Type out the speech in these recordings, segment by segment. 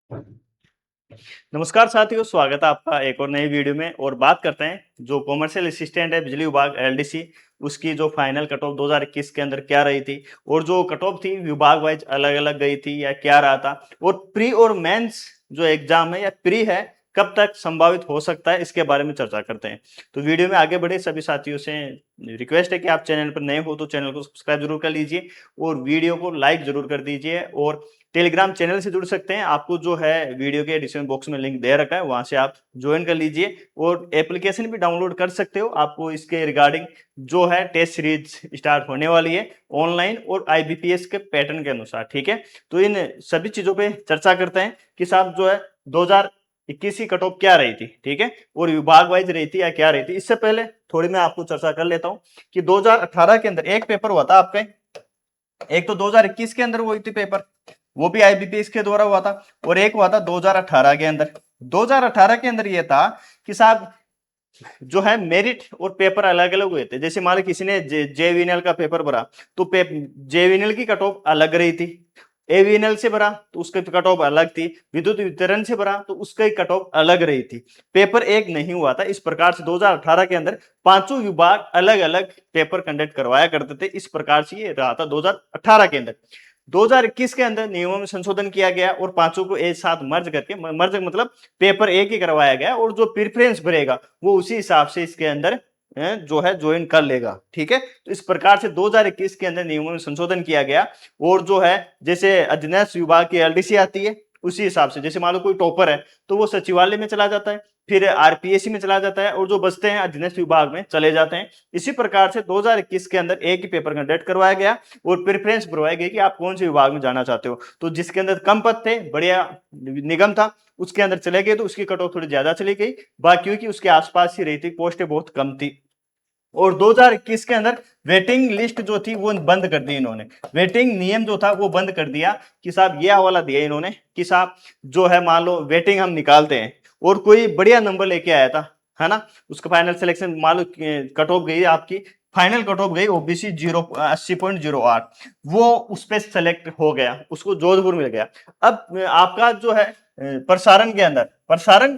नमस्कार साथियों, स्वागत है आपका एक और नई वीडियो में। और बात करते हैं जो कॉमर्शियल असिस्टेंट है बिजली विभाग एलडीसी, उसकी जो फाइनल कट ऑफ 2021 के अंदर क्या रही थी और जो कट ऑफ थी विभाग वाइज अलग अलग गई थी या क्या रहा था, और प्री और मेंस जो एग्जाम है या प्री है कब तक संभावित हो सकता है, इसके बारे में चर्चा करते हैं। तो वीडियो में आगे बढ़े सभी साथियों से रिक्वेस्ट है कि आप चैनल पर नए हो तो चैनल को सब्सक्राइब जरूर कर लीजिए और वीडियो को लाइक जरूर कर दीजिए। और टेलीग्राम चैनल से जुड़ सकते हैं, आपको जो है वीडियो के डिस्क्रिप्शन बॉक्स में लिंक दे रखा है, वहां से आप ज्वाइन कर लीजिए और एप्लीकेशन भी डाउनलोड कर सकते हो। आपको इसके रिगार्डिंग जो है टेस्ट सीरीज स्टार्ट होने वाली है ऑनलाइन और आईबीपीएस के पैटर्न के अनुसार, ठीक है। तो इन सभी चीजों पे चर्चा करते हैं कि साहब जो है 2021 की कट ऑफ क्या रही थी, ठीक है, और विभाग वाइज रही थी या क्या रही थी। इससे पहले थोड़ी मैं आपको चर्चा कर लेता हूँ कि 2018 के अंदर एक पेपर हुआ था आपका, एक तो 2021 के अंदर हुई थी पेपर, वो भी आईबीपीएस के द्वारा हुआ था, और एक हुआ था 2018 के अंदर। 2018 के अंदर ये था कि साहब जो है मेरिट और पेपर अलग अलग हुए थे। जैसे मान लो किसी ने जेवीएनएल का पेपर भरा तो जेवीएनएल की कट ऑफ अलग रही थी, एवीएनएल से भरा तो उसकी कट ऑफ अलग थी, विद्युत वितरण से भरा तो उसकी कट ऑफ अलग रही थी, पेपर एक नहीं हुआ था। इस प्रकार से 2018 के अंदर पांचों विभाग अलग अलग पेपर कंडक्ट करवाया करते थे। इस प्रकार से ये रहा था 2018 के अंदर। 2021 के अंदर नियमों में संशोधन किया गया और पांचों को एक साथ मर्ज करके, मर्ज मतलब पेपर एक ही करवाया गया, और जो प्रेफरेंस भरेगा वो उसी हिसाब से इसके अंदर जो है ज्वाइन कर लेगा, ठीक है। तो इस प्रकार से 2021 के अंदर नियमों में संशोधन किया गया। और जो है जैसे अधीनस्थ विभाग की एलडीसी आती है उसी हिसाब से, जैसे मान लो कोई टॉपर है तो वो सचिवालय में चला जाता है, फिर आरपीएससी में चला जाता है, और जो बचते हैं अधीनस्थ विभाग में चले जाते हैं। इसी प्रकार से 2021 के अंदर एक ही पेपर कंडक्ट करवाया गया और प्रेफरेंस बढ़वाई गई कि आप कौन से विभाग में जाना चाहते हो। तो जिसके अंदर कम पद थे, बढ़िया निगम था, उसके अंदर चले गए तो उसकी कट ऑफ थोड़ी ज्यादा चली गई, बाकी की उसके आसपास ही रही थी, पोस्टें बहुत कम थी। और 2021 के अंदर वेटिंग लिस्ट जो थी वो बंद कर दी इन्होंने, वेटिंग नियम जो था वो बंद कर दिया कि साहब ये हवाला दिया इन्होंने कि साहब जो है मान लो वेटिंग हम निकालते हैं और कोई बढ़िया नंबर लेके आया था, है ना, उसका फाइनल सिलेक्शन मान लो कट ऑफ गई आपकी, फाइनल कट ऑफ गई ओबीसी 80.08, वो उस पर सेलेक्ट हो गया, उसको जोधपुर मिल गया। अब आपका जो है प्रसारण के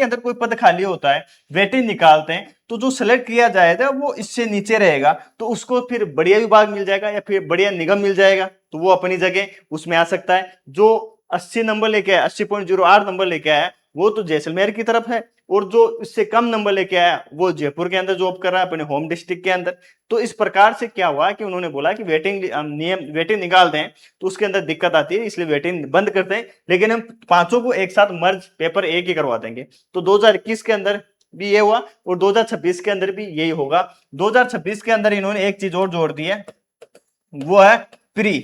अंदर कोई पद खाली होता है, वेटिंग निकालते हैं तो जो सिलेक्ट किया जाएगा वो इससे नीचे रहेगा, तो उसको फिर बढ़िया विभाग मिल जाएगा या फिर बढ़िया निगम मिल जाएगा, तो वो अपनी जगह उसमें आ सकता है। जो 80 नंबर लेके आया, 80.08 नंबर लेके आया, वो तो जैसलमेर की तरफ है, और जो इससे कम नंबर लेके आया वो जयपुर के अंदर जॉब कर रहा है अपने होम डिस्ट्रिक्ट के अंदर। तो इस प्रकार से क्या हुआ कि उन्होंने बोला कि वेटिंग निकाल दें तो उसके अंदर दिक्कत आती है, इसलिए वेटिंग बंद करते हैं, लेकिन हम पांचों को एक साथ मर्ज पेपर एक ही करवा देंगे। तो 2021 के अंदर भी ये हुआ और 2026 के अंदर भी यही होगा। 2026 के अंदर इन्होंने एक चीज और जोड़ दी है, वो है प्री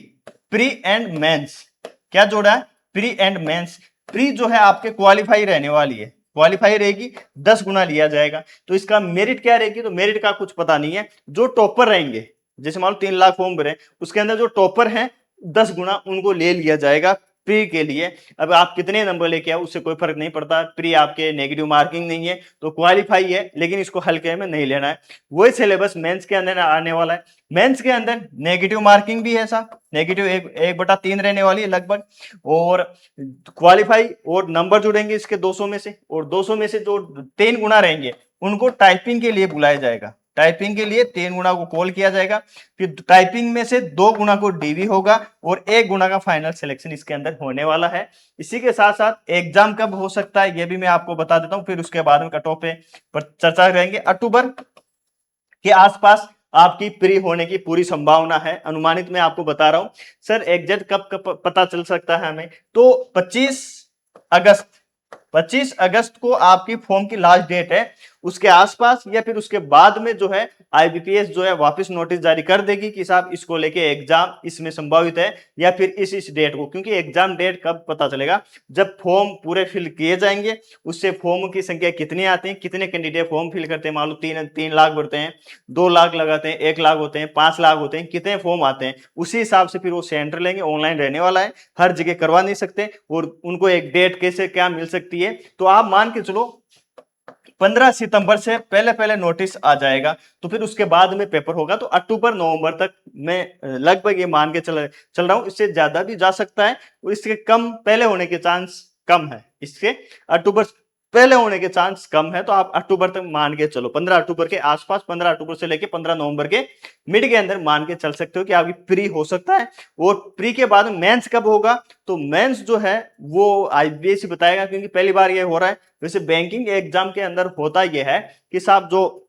प्री एंड मेंस। क्या जोड़ा है? Pre and mains. प्री जो है आपके क्वालिफाई रहने वाली है, क्वालिफाई रहेगी, 10 गुना लिया जाएगा। तो इसका मेरिट क्या रहेगी? तो मेरिट का कुछ पता नहीं है। जो टॉपर रहेंगे, जैसे मान लो 3 लाख फॉर्म भरे, उसके अंदर जो टॉपर हैं 10 गुना उनको ले लिया जाएगा प्री के लिए। अब आप कितने नंबर लेके आओ उससे कोई फर्क नहीं पड़ता, प्री आपके नेगेटिव मार्किंग नहीं है तो क्वालिफाई है, लेकिन इसको हल्के में नहीं लेना है। वही सिलेबस मेंस के अंदर आने वाला है। मेंस के अंदर नेगेटिव मार्किंग भी है साहब, नेगेटिव 1/3 रहने वाली है लगभग, और क्वालिफाई और नंबर जुड़ेंगे इसके 200 में से, और 200 में से जो 3 गुना रहेंगे उनको टाइपिंग के लिए बुलाया जाएगा, टाइपिंग के लिए 3 गुना को कॉल किया जाएगा, फिर टाइपिंग में से 2 गुना को डीवी होगा और 1 गुना का फाइनल सिलेक्शन इसके अंदर होने वाला है। इसी के साथ साथ एग्जाम कब हो सकता है ये भी मैं आपको बता देता हूं, फिर उसके बाद में कट ऑफ पे पर चर्चा करेंगे। अक्टूबर के आसपास आपकी प्री होने की पूरी संभावना है, अनुमानित मैं आपको बता रहा हूं। सर एग्जैक्ट कब कब पता चल सकता है हमें? तो 25 अगस्त, 25 अगस्त को आपकी फॉर्म की लास्ट डेट है। उसके आसपास या फिर उसके बाद में जो है आईबीपीएस जो है वापस नोटिस जारी कर देगी कि साहब इसको लेके एग्जाम इसमें संभावित है, या फिर इस डेट को, क्योंकि एग्जाम डेट कब पता चलेगा? जब फॉर्म पूरे फिल किए जाएंगे, उससे फॉर्म की संख्या कितनी आती है, कितने कैंडिडेट फॉर्म फिल करते हैं, मान लो 3 लाख भरते हैं, 2 लाख लगाते हैं, 1 लाख होते हैं, 5 लाख होते हैं, कितने फॉर्म आते हैं, उसी हिसाब से फिर वो सेंटर लेंगे। ऑनलाइन रहने वाला है, हर जगह करवा नहीं सकते, और उनको एक डेट कैसे क्या मिल सकती है, तो आप मान के चलो 15 सितंबर से पहले पहले नोटिस आ जाएगा, तो फिर उसके बाद में पेपर होगा। तो अक्टूबर नवंबर तक मैं लगभग ये मान के चल रहा हूं, इससे ज्यादा भी जा सकता है और इसके कम पहले होने के चांस कम है, इसके अक्टूबर पहले होने के चांस कम है। तो आप अक्टूबर तक मान के चलो, 15 अक्टूबर के आसपास, 15 अक्टूबर से लेके 15 नवंबर के मिड के अंदर मान के चल सकते हो कि आपकी प्री हो सकता है। और प्री के बाद मेंस कब होगा, तो मेंस जो है वो आईबीएसई बताएगा, क्योंकि पहली बार ये हो रहा है। वैसे बैंकिंग एग्जाम के अंदर होता यह है कि साहब जो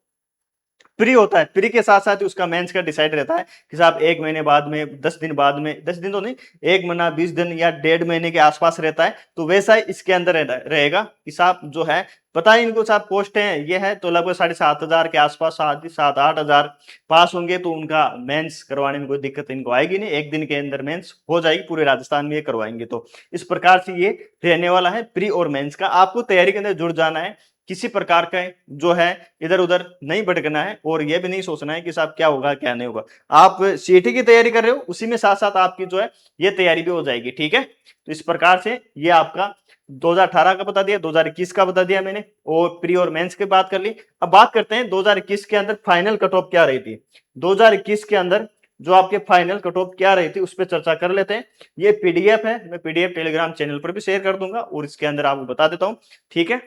प्री होता है, प्री के साथ साथ ही उसका मेंस का डिसाइड रहता है कि साहब 1 महीने बाद में, 10 दिन बाद में, 10 दिन तो नहीं, 1 महीना 20 दिन या 1.5 महीने के आसपास रहता है। तो वैसा ही इसके अंदर रहेगा कि साहब जो है, पता है इनको साहब पोस्ट है ये है, तो लगभग 7,500 के आसपास, 7-8 हजार पास होंगे तो उनका मेंस करवाने में कोई दिक्कत इनको आएगी नहीं। 1 दिन के अंदर मेंस हो जाएगी, पूरे राजस्थान में ये करवाएंगे। तो इस प्रकार से ये रहने वाला है प्री और मेंस का। आपको तैयारी के अंदर जुड़ जाना है, किसी प्रकार का जो है इधर उधर नहीं भटकना है, और यह भी नहीं सोचना है कि साहब क्या होगा क्या नहीं होगा। आप सीटी की तैयारी कर रहे हो, उसी में साथ साथ आपकी जो है ये तैयारी भी हो जाएगी, ठीक है। तो इस प्रकार से ये आपका 2018 का बता दिया, 2021 का बता दिया मैंने, और प्री और मेंस की बात कर ली। अब बात करते हैं 2021 के अंदर फाइनल कट ऑफ क्या रही थी। 2021 के अंदर जो आपके फाइनल कट ऑफ क्या रही थी उस पर चर्चा कर लेते हैं। ये पीडीएफ है, मैं पीडीएफ टेलीग्राम चैनल पर भी शेयर कर दूंगा, और इसके अंदर आपको बता देता हूं, ठीक है।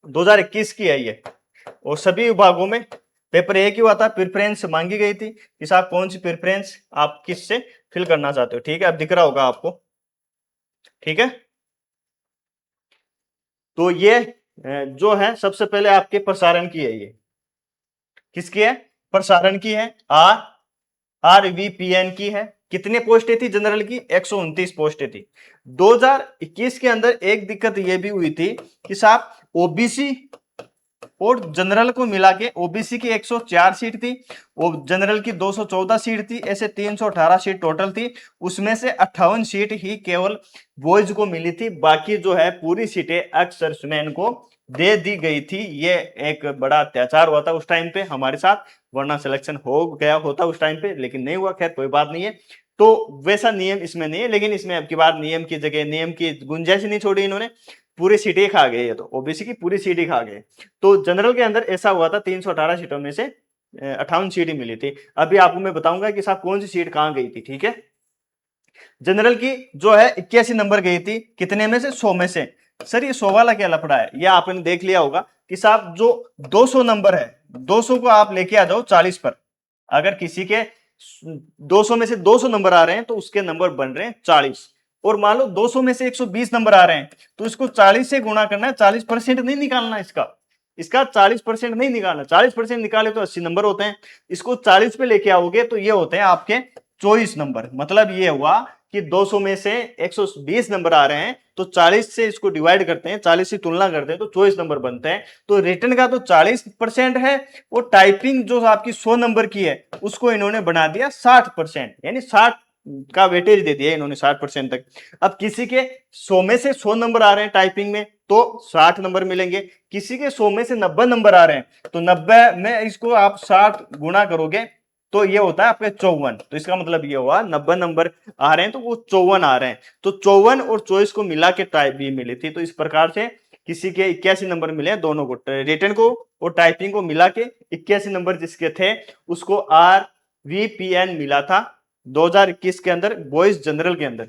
2021 की है ये, और सभी विभागों में पेपर एक ही हुआ था। प्रेफरेंस मांगी गई थी कि साहब कौन सी प्रेफरेंस आप किस से फिल करना चाहते हो, ठीक है। अब दिख रहा होगा आपको, ठीक है। तो ये जो है सबसे पहले आपके प्रसारण की है, ये किसकी है, प्रसारण की है, आरवीपीएन की है। कितने पोस्टें थी जनरल की, 129 पोस्टें थी। 2021 के अंदर एक दिक्कत यह भी हुई थी कि साहब ओबीसी और जनरल को मिला के, ओबीसी की 104 सीट थी और जनरल की 214 सीट थी, ऐसे 318 सीट टोटल थी। उसमें से 58 सीट ही केवल बॉयज को मिली थी, बाकी जो है पूरी सीटें एक्स सर्विसमैन को दे दी गई थी। ये एक बड़ा अत्याचार हुआ था उस टाइम पे हमारे साथ, वरना सिलेक्शन हो गया होता उस टाइम पे, लेकिन नहीं हुआ। खैर कोई बात नहीं है। तो वैसा नियम इसमें नहीं है, लेकिन इसमें अब की बार नियम की जगह नियम की गुंजाइश नहीं छोड़ी इन्होंने, पूरी सीटें खा गए। ये तो ओबीसी की पूरी सीटें खा गए। तो जनरल के अंदर ऐसा हुआ था, 318 सीटों में से 58 सीटें मिली थी। अभी आपको मैं बताऊंगा कि साहब कौन सी सीट कहां गई थी, ठीक है। जनरल की जो है 81 नंबर गई थी, कितने में से, 100 में से। सर ये 100 वाला क्या लफड़ा है, ये आपने देख लिया होगा कि साहब जो 200 नंबर है, 200 को आप लेके आ जाओ 40 पर। अगर किसी के 200 में से 200 नंबर आ रहे हैं तो उसके नंबर बन रहे हैं 40। और मान लो 200 में से 120 नंबर आ रहे हैं तो इसको 40 से गुणा करना है, 40% नहीं निकालना इसका, इसका 40% नहीं निकालना। 40% निकाले तो 80 नंबर होते हैं, इसको 40 पे लेके आओगे तो ये होते हैं आपके 24 नंबर। मतलब ये हुआ कि 200 में से 120 नंबर आ रहे हैं तो 40 से इसको डिवाइड करते हैं, 40 से तुलना करते हैं तो 24 नंबर बनते हैं। तो रिटर्न का तो 40% है, वो टाइपिंग जो आपकी 100 नंबर की है उसको इन्होंने बना दिया 60%, यानी 60 का वेटेज दे दिया इन्होंने 60% तक। अब किसी के 100 में से 100 नंबर आ रहे हैं टाइपिंग में तो 60 नंबर मिलेंगे, किसी के 100 में से 90 नंबर आ रहे हैं तो 90 में इसको आप 60 गुणा करोगे तो ये होता है आपके 54। तो इसका मतलब ये हुआ 90 नंबर आ रहे हैं तो वो 54 आ रहे हैं। तो 54 और 24 को मिला के टाइप भी मिली थी। तो इस प्रकार से किसी के 81 नंबर मिले हैं, दोनों को, रिटन को और टाइपिंग को मिला के 81 नंबर जिसके थे उसको आरवीपीएन मिला था 2021 के अंदर बॉयज जनरल के अंदर।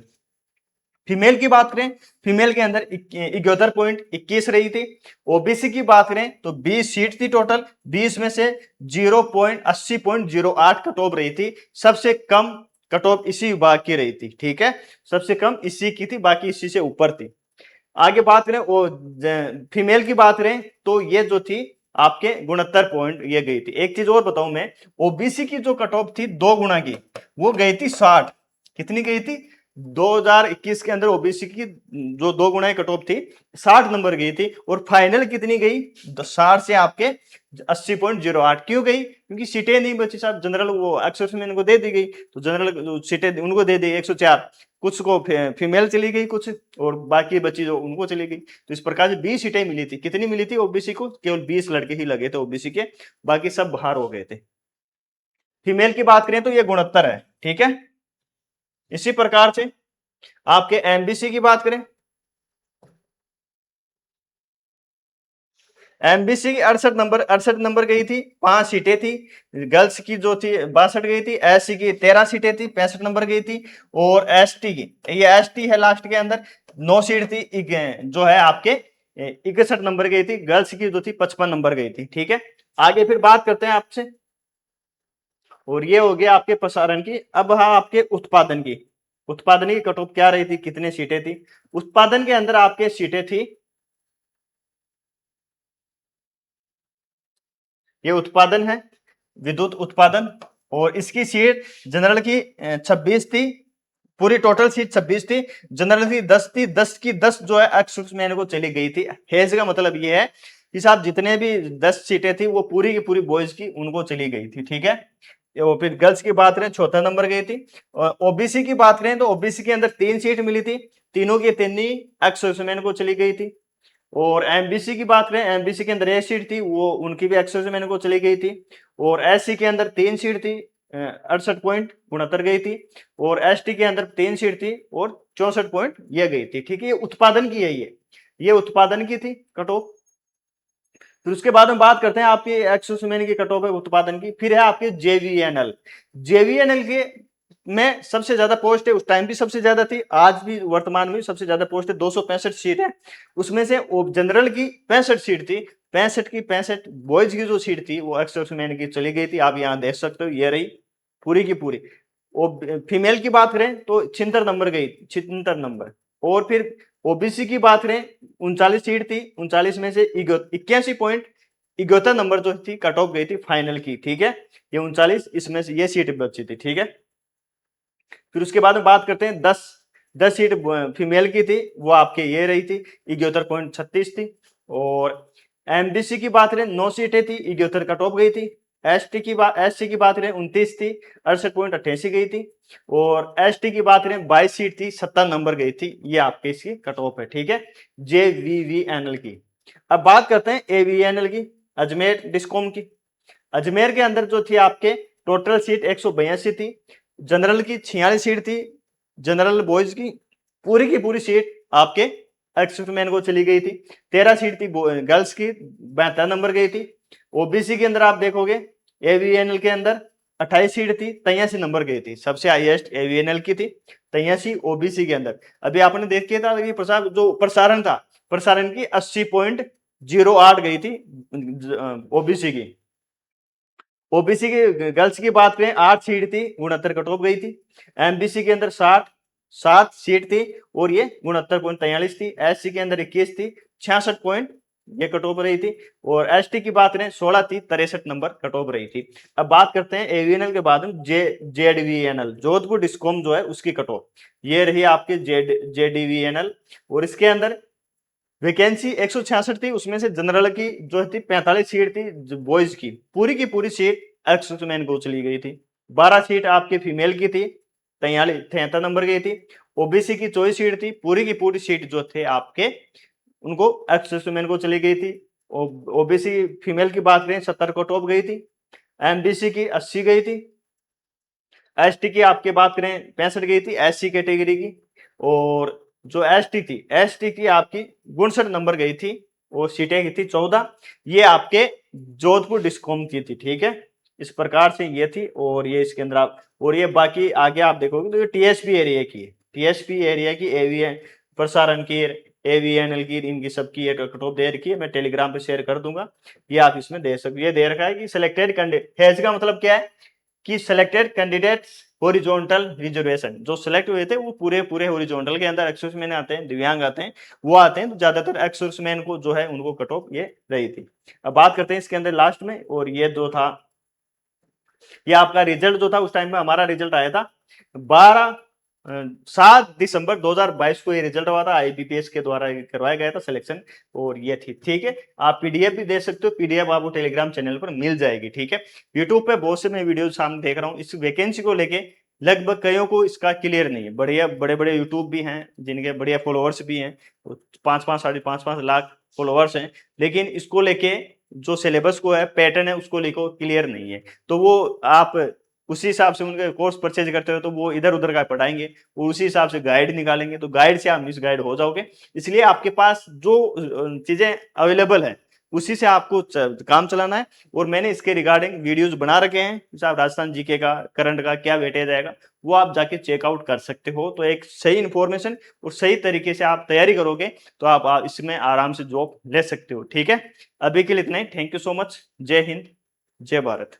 फीमेल की बात करें, फीमेल के अंदर 71.21 रही थी। ओबीसी की बात करें तो 20 सीट थी टोटल, 20 में से 0.80.08 कट ऑफ रही थी। सबसे कम कट ऑफ इसी विभाग की रही थी, ठीक है, सबसे कम इसी की थी, बाकी इसी से ऊपर थी। आगे बात करें वो फीमेल की बात करें तो ये जो थी आपके 69 पॉइंट ये गई थी। एक चीज और बताऊं मैं, ओबीसी की जो कट ऑफ थी 2 गुना की, वो गई थी 60। कितनी गई थी 2021 के अंदर ओबीसी की जो 2 गुना की कट ऑफ थी 60 नंबर गई थी। और फाइनल कितनी गई, 60 से आपके 80.08। क्यों गई, क्योंकि सीटें नहीं बची साहब, जनरल वो एक्सर्समैन को दे दी गई तो जनरल सीटें उनको दे दी 104, कुछ को फीमेल चली गई कुछ, और बाकी बची जो उनको चली गई। तो इस प्रकार से 20 सीटें मिली थी। कितनी मिली थी ओबीसी को, केवल 20 लड़के ही लगे थे ओबीसी के, बाकी सब बाहर हो गए थे। फीमेल की बात करें तो ये 69 है, ठीक है। इसी प्रकार से आपके एमबीसी की बात करें, एमबीसी की 68 नंबर गई थी, 5 सीटें थी। गर्ल्स की जो थी 62 गई थी, एससी की 13 सीटें थी, 65 नंबर गई थी। और एसटी की, ये एसटी है लास्ट के अंदर, 9 सीट थी, जो है आपके 61 नंबर गई थी। गर्ल्स की जो थी 55 नंबर गई थी। ठीक है, आगे फिर बात करते हैं आपसे, और ये हो गया आपके प्रसारण की। अब हाँ, आपके उत्पादन की, उत्पादन की कट ऑफ क्या रही थी, कितनी सीटें थी। उत्पादन के अंदर आपके सीटें थी, ये उत्पादन है, विद्युत उत्पादन, और इसकी सीट जनरल की 26 थी, पूरी टोटल सीट 26 थी, जनरल की 10 थी, 10 की 10 जो है एक्स-मैन को चली गई थी। हेज का मतलब ये है कि साहब जितने भी 10 सीटें थी वो पूरी की पूरी बॉयज की उनको चली गई थी। ठीक है, और फिर गर्ल्स की बात करें, चौथा नंबर गई थी। और ओबीसी की बात करें तो ओबीसी के अंदर 3 सीट मिली थी, तीनों की तीन एक्स-मैन को चली गई थी। और एमबीसी की बात करें, एमबीसी के अंदर 1 सीट थी, वो उनकी भी एक्स-मैन को चली गई थी। और एससी के अंदर 3 सीट थी, 68.69 गई थी। और एसटी के अंदर 3 सीट थी और 64 पॉइंट ये गई थी। ठीक है, ये उत्पादन की है, ये उत्पादन की थी कट ऑफ। फिर उसके बाद में बात करते हैं आपकी एक्स-मैन की कट ऑफ है उत्पादन की। फिर है आपके जेवीएनएल, जेवीएनएल के में सबसे ज्यादा पोस्ट है, उस टाइम भी सबसे ज्यादा थी, आज भी वर्तमान में भी सबसे ज्यादा पोस्ट है, 265 सीट है। उसमें से जनरल की 65 सीट थी, 65 की 65 बॉयज की जो सीट थी वो एक्स-मैन की चली गई थी। आप यहाँ देख सकते हो, ये रही पूरी की पूरी। और फीमेल की बात करें तो 76 नंबर गई, 76 नंबर। और फिर ओबीसी की बात करें, 39 सीट थी, 39 में से 81.71 नंबर जो थी कट ऑफ गई थी फाइनल की। ठीक है, ये 39, इसमें से ये सीट बची थी। ठीक है, फिर उसके बाद में बात करते हैं 10 सीट फीमेल की थी, वो आपके ये रही थी, 71.36 थी। और एमबीसी की बात करें 9 सीटें थी, 71 कट ऑफ गई थी। एससी की बात करें 29 थी, 68.88 गई थी। और एसटी की बात करें 22 सीट थी, 70 नंबर गई थी। ये आपके इसकी कट ऑफ है। ठीक है, जेवीवीएनएल की। अब बात करते हैं एवीएनएल की, अजमेर डिस्कॉम की। अजमेर के अंदर जो थी आपके टोटल सीट 182 थी, जनरल की 46 सीट थी, जनरल बॉयज की पूरी सीट आपके एक्स-मैन को चली गई थी। 13 सीट थी गर्ल्स की, 72 नंबर गई थी। ओबीसी के अंदर आप देखोगे, एवीएनएल के अंदर 28 सीट थी, 83 नंबर गई थी, सबसे हाईएस्ट एवीएनएल की थी, 83 ओबीसी के अंदर। अभी आपने देख किया था कि प्रसार जो प्रसारण था, प्रसारण की 80.08 गई थी ओबीसी की। ओबीसी की गर्ल्स की बात करें 8 सीट थी, 69 कट ऑफ गई थी। एमबीसी के अंदर 7 सीट थी और ये 69.43 थी। एससी के अंदर 21 थी, 66 पॉइंट ये कट ऑफ रही थी। और एसटी की बात करें 16 थी, 63 नंबर कट ऑफ रही थी। अब बात करते हैं एवीएनएल के बाद में जेडवीएनएल, जोधपुर डिस्कॉम जो है उसकी कट ऑफ ये रही आपके जेडीवीएनएल। और इसके अंदर वैकेंसी 166 थी, उसमें से जनरल की जो थी 45 सीट थी बॉयज की पूरी सीट एक्स-मैन को चली गई थी। 12 सीट आपके फीमेल की थी, 73 नंबर गई थी। ओबीसी की 24 सीट थी, पूरी की पूरी सीट जो थे आपके उनको एक्स-मैन को चली गई थी। ओबीसी फीमेल की बात करें 70 को टॉप गई थी, एमबीसी की 80 गई थी, एसटी की आपके बात करें 65 गई थी एससी कैटेगरी की। और जो एसटी की आपकी 59 नंबर गई थी, वो सीटें की थी 14, ये आपके जोधपुर डिस्कॉम की थी। ठीक है, इस प्रकार से ये थी। और ये इसके अंदर आप, और ये बाकी आगे आप देखोगे तो ये टीएसपी एरिया की है, टीएसपी एरिया की एवीएन प्रसारण की, एवीएनएल की, इनकी सबकी एक कट ऑफ दे रखी है, मैं टेलीग्राम पे शेयर कर दूंगा, ये आप इसमें दे सकते। ये दे रखा है कि सिलेक्टेड कैंडिडेट, हेज का मतलब क्या है कि सिलेक्टेड कैंडिडेट्स हॉरिजॉन्टल रिजर्वेशन, जो सिलेक्ट हुए थे वो पूरे हॉरिजॉन्टल के अंदर एक्स-मैन आते हैं, दिव्यांग आते हैं, वो आते हैं, तो ज्यादातर एक्स-मैन को जो है उनको कट ऑफ ये रही थी। अब बात करते हैं इसके अंदर लास्ट में, और ये जो था, ये आपका रिजल्ट जो था उस टाइम में हमारा रिजल्ट आया था 7 दिसंबर 2022 को ये रिजल्ट हुआ था, आईबीपीएस के द्वारा करवाया गया था सिलेक्शन। और ये थी। ठीक है, आप पीडीएफ भी दे सकते हो, पीडीएफ आपको टेलीग्राम चैनल पर मिल जाएगी। ठीक है, यूट्यूब पे बहुत से मैं वीडियो सामने देख रहा हूँ, इस वैकेंसी को लेके लगभग कईयों को इसका क्लियर नहीं है। बढ़िया बड़े बड़े यूट्यूब भी हैं जिनके बढ़िया फॉलोअर्स भी हैं, 5-5 5.5 लाख फॉलोअर्स हैं, लेकिन इसको लेके जो सिलेबस को है, पैटर्न है, उसको लेकर क्लियर नहीं है। तो वो आप उसी हिसाब से उनके कोर्स परचेज करते हो तो वो इधर उधर का पढ़ाएंगे, वो उसी हिसाब से गाइड निकालेंगे, तो गाइड से आप मिस गाइड हो जाओगे। इसलिए आपके पास जो चीजें अवेलेबल है उसी से आपको काम चलाना है। और मैंने इसके रिगार्डिंग वीडियोस बना रखे हैं, जैसे आप राजस्थान जीके का, करंट का क्या वेटेज आएगा, वो आप जाके चेकआउट कर सकते हो। तो एक सही इन्फॉर्मेशन और सही तरीके से आप तैयारी करोगे तो आप इसमें आराम से जॉब ले सकते हो। ठीक है, अभी के लिए इतना ही। Thank you so much. जय हिंद, जय भारत।